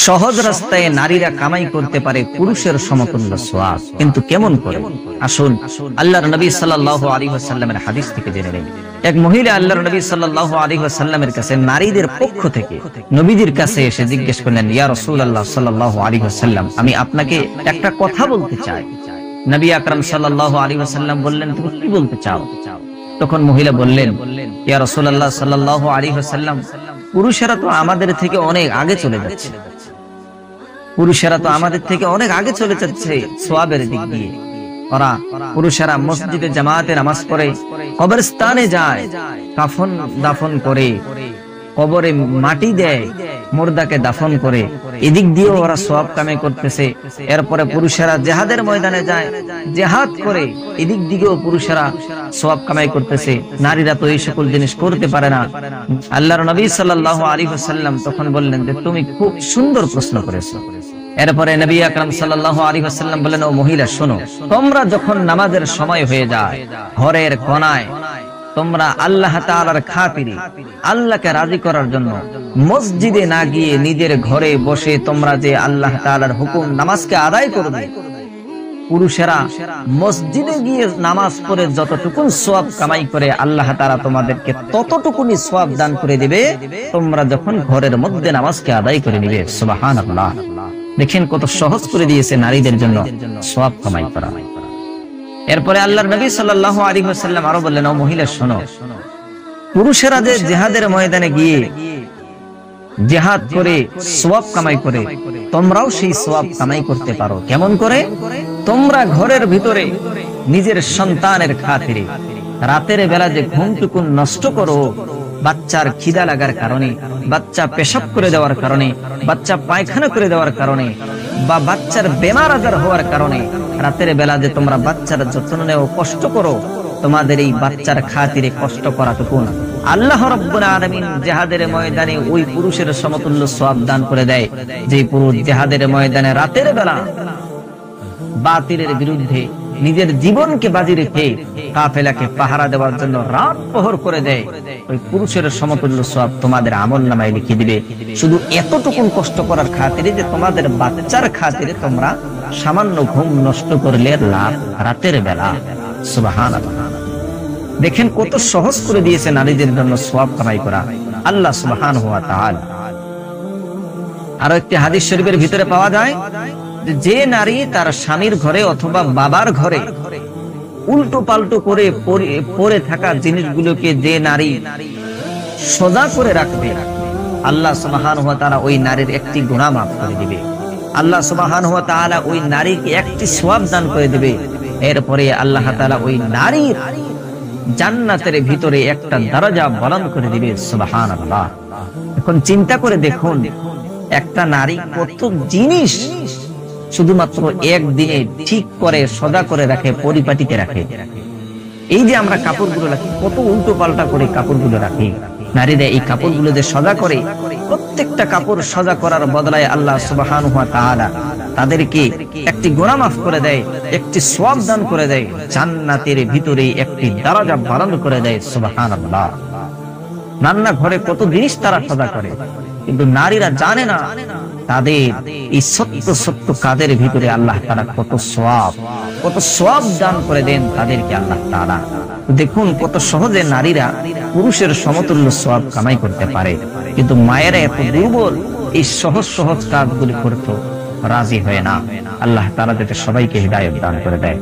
সহজ রাস্তায় নারীরা কামাই করতে পারে পুরুষের সমতুল্য সওয়াব, কিন্তু কেমন করে? আসুন আল্লাহর নবী সাল্লাল্লাহু আলাইহি ওয়াসাল্লামের হাদিস থেকে জেনে নেই। এক মহিলা আল্লাহর নবী সাল্লাল্লাহু আলাইহি ওয়াসাল্লামের কাছে নারীদের পক্ষ থেকে নবীজির কাছে এসে জিজ্ঞেস করলেন, ইয়া রাসূলুল্লাহ সাল্লাল্লাহু আলাইহি ওয়াসাল্লাম, আমি আপনাকে একটা কথা বলতে চাই। নবী আকরাম সাল্লাল্লাহু আলাইহি ওয়াসাল্লাম বললেন, তুমি কি বলতে চাও? তখন মহিলা বললেন, ইয়া রাসূলুল্লাহ সাল্লাল্লাহু আলাইহি ওয়াসাল্লাম, পুরুষেরা তো আমাদের থেকে অনেক আগে চলে যাচ্ছে, পুরুষেরা তো আমাদের থেকে অনেক আগে চলে যাচ্ছে সওয়াবের দিক দিয়ে। ওরা পুরুষেরা মসজিদে জামাতে নামাজ পড়ে, কবরস্থানে যায়, কাফন দাফন করে, কবরে মাটি দেয়, মুর্দাকে দাফন করে, এদিক দিয়েও ওরা সওয়াব কামাই করতেছে। এরপরে পুরুষেরা জিহাদের ময়দানে যায়, জিহাদ করে, এদিক দিকেও পুরুষেরা সওয়াব কামাই করতেছে। নারীরা তো এই সকল জিনিস করতে পারে না। আল্লাহর নবী সাল্লাল্লাহু আলাইহি ওয়াসাল্লাম তখন বললেন যে, তুমি খুব সুন্দর প্রশ্ন করেছো। এরপরে নবী আকরাম সাল্লাল্লাহু আলাইহি ওয়াসাল্লাম বললেন, ও মহিলা শোনো, তোমরা যখন নামাজের সময় হয়ে যায়, ঘরের কোণায় তোমরা আল্লাহ তাআলার খাতিরে, আল্লাহকে রাজি করার জন্য মসজিদে না গিয়ে নিজের ঘরে বসে তোমরা যে আল্লাহ তাআলার হুকুম নামাজকে আদায় করবে, পুরুষেরা মসজিদে গিয়ে নামাজ পড়ে যতটুকু সওয়াব কামাই করে আল্লাহ তাআলা তোমাদেরকে ততটুকুনি সওয়াব দান করে দিবে তোমরা যখন ঘরের মধ্যে নামাজকে আদায় করে নিবে। সুবহানাল্লাহ। দেখেন কত সহজ করে দিয়েছে নারীদের জন্য সওয়াব কামাই করা। এরপরে আল্লাহর নবী সাল্লাল্লাহু আলাইহি ওয়াসাল্লাম আরো বললেন, ও মহিলা শোনো, পুরুষেরা যে জিহাদের ময়দানে গিয়ে জিহাদ করে সওয়াব কামাই করে, তোমরাও সেই সওয়াব কামাই করতে পারো। কেমন করে? তোমরা ঘরের ভিতরে নিজের সন্তানের খাতিরে রাতের বেলা যে ঘুমটুকু নষ্ট করো, বাচ্চার খিদা লাগার কারণে, বাচ্চা পেশাব করে দেওয়ার কারণে, বাচ্চা পায়খানা করে দেওয়ার কারণে, বা বাচ্চার বেমার আজার হওয়ার কারণে রাতের বেলা যে তোমরা বাচ্চার যত্ন নেও, কষ্ট করো, তোমাদের এই বাচ্চার খাতিরে কষ্ট করাটুকু আল্লাহ রাব্বুল আলামিন জিহাদের ময়দানে ওই পুরুষের সমতুল্য সওয়াব দান করে দেয়, যে পুরুষ জিহাদের ময়দানে রাতের বেলা বাতিলের বিরুদ্ধে নিজের জীবনকে বাজি রেখে কাফেলাকে পাহারা দেওয়ার জন্য রাত প্রহর করে দেয়, ওই পুরুষের সমতুল্য সওয়াব তোমাদের আমলনামায় লিখে দিবে। শুধু এতটুকু কষ্ট করার খাতিরে যে তোমাদের বাচ্চার খাতিরে তোমরা সামান্য ঘুম নষ্ট করলে রাতের বেলা। সুবহানাল্লাহ। দেখেন কত সহজ করে দিয়েছে নারীদের জন্য সওয়াব কামাই করা আল্লাহ সুবহানাহু ওয়া তাআলা। আরো একটি হাদিস শরীফের ভিতরে পাওয়া যায় যে নারী তার স্বামীর ঘরে অথবা বাবার ঘরে উল্টো পাল্টো করে পড়ে থাকা জিনিসগুলোকে যে নারী সোজা করে রাখবে, আল্লাহ সুবহানাহু ওয়া তাআলা ওই নারীর একটি গুনাহ মাফ করে দিবে। আল্লাহ সুবহানাহু ওয়া তাআলা ওই নারীকে একটি সওয়াব দান করে দিবে। এরপরে আল্লাহ তাআলা ওই নারীর জান্নাতের ভিতরে একটা দরজা বুলন্দ করে দিবে। সুবহানাল্লাহ। এখন চিন্তা করে দেখুন, একটা নারী কত জিনিস শুধুমাত্র একদিনে ঠিক করে সোজা করে রাখে, পরিপাটিতে রাখে। এই যে আমরা কাপড়গুলো রাখি, কত উল্টো পাল্টা করে কাপড়গুলো রাখি। নারীরা এই কাপড়গুলো যে সোজা করে, প্রত্যেকটা কাপড় সোজা করার বদলায় আল্লাহ সুবহানাহু ওয়া তাআলা তাদেরকে একটি গুনাহ মাফ করে দেয়, একটি সওয়াব দান করে দেয়, জান্নাতের ভিতরে একটি দরজা বুলন্দ করে দেয়। সুবহানাল্লাহ। রান্না ঘরে কত জিনিস তারা সোজা করে, কিন্তু নারীরা জানে না তাদের এই সত্য সত্য কাজের ভিতরে আল্লাহ তাআলা কত সওয়াব দান করে দেন তাদেরকে আল্লাহ তাআলা। দেখুন কত সহজে নারীরা পুরুষের সমতুল্য সওয়াব কামাই করতে পারে, কিন্তু মায়েরা এত দুর্বল, এই সহজ সহজ কাজগুলি করতে রাজি হয় না। আল্লাহ তাআলা যাতে সবাইকে হিদায়াত দান করে দেয়।